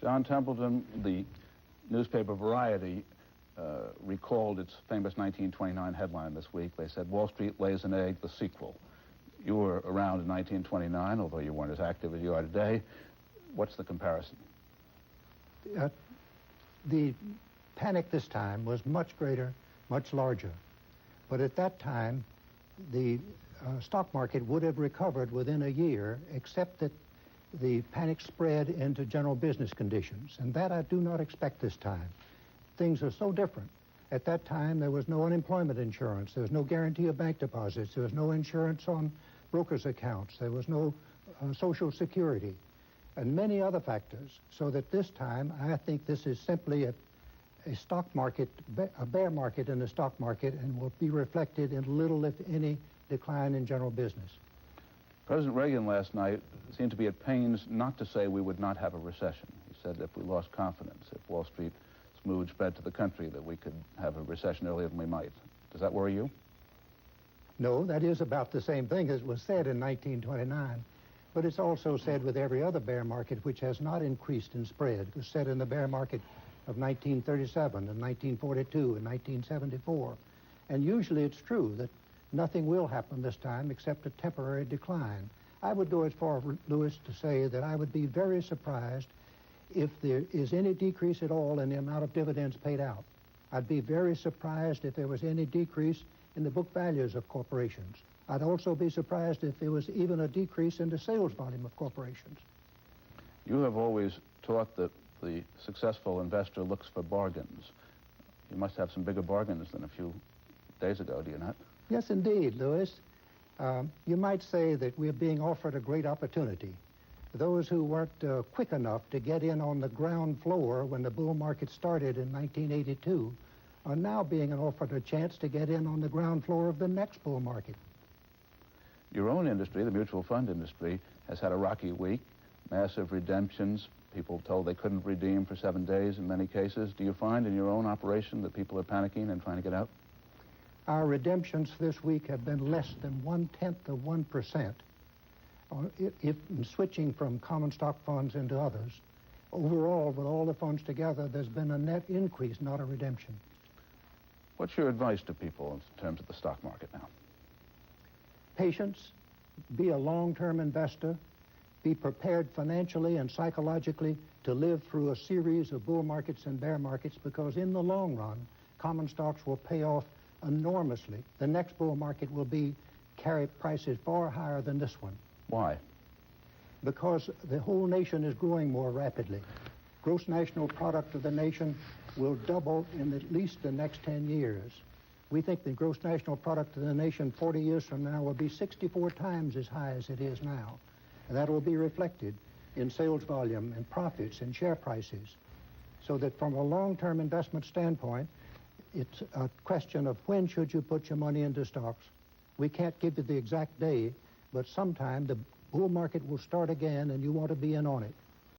John Templeton, the newspaper Variety recalled its famous 1929 headline this week. They said, "Wall Street lays an egg, the sequel." You were around in 1929, although you weren't as active as you are today. What's the comparison? The panic this time was much greater, much larger. But at that time, the stock market would have recovered within a year, except that the panic spread into general business conditions. And that I do not expect this time. Things are so different. At that time, there was no unemployment insurance. There was no guarantee of bank deposits. There was no insurance on brokers' accounts. There was no Social Security, and many other factors. So that this time, I think this is simply a stock market, a bear market in the stock market, and will be reflected in little, if any, decline in general business. President Reagan last night seemed to be at pains not to say we would not have a recession. He said if we lost confidence, if Wall Street's mood spread to the country, that we could have a recession earlier than we might. Does that worry you? No, that is about the same thing as was said in 1929. But it's also said with every other bear market which has not increased in spread. It was said in the bear market of 1937 and 1942 and 1974. And usually it's true that nothing will happen this time except a temporary decline. I would go as far, Lewis, to say that I would be very surprised if there is any decrease at all in the amount of dividends paid out. I'd be very surprised if there was any decrease in the book values of corporations. I'd also be surprised if there was even a decrease in the sales volume of corporations. You have always taught that the successful investor looks for bargains. You must have some bigger bargains than a few days ago, do you not? Yes, indeed, Lewis. You might say that we're being offered a great opportunity. Those who weren't quick enough to get in on the ground floor when the bull market started in 1982 are now being offered a chance to get in on the ground floor of the next bull market. Your own industry, the mutual fund industry, has had a rocky week, massive redemptions, people told they couldn't redeem for 7 days in many cases. Do you find in your own operation that people are panicking and trying to get out? Our redemptions this week have been less than 0.1% if switching from common stock funds into others. Overall, with all the funds together, there's been a net increase, not a redemption. What's your advice to people in terms of the stock market now? Patience, be a long-term investor, be prepared financially and psychologically to live through a series of bull markets and bear markets, because in the long run, common stocks will pay off enormously. The next bull market will carry prices far higher than this one. Why? Because the whole nation is growing more rapidly. Gross national product of the nation will double in at least the next 10 years. We think the gross national product of the nation 40 years from now will be 64 times as high as it is now. And that will be reflected in sales volume and profits and share prices. So that from a long-term investment standpoint, it's a question of when should you put your money into stocks. We can't give you the exact day, but sometime the bull market will start again and you want to be in on it.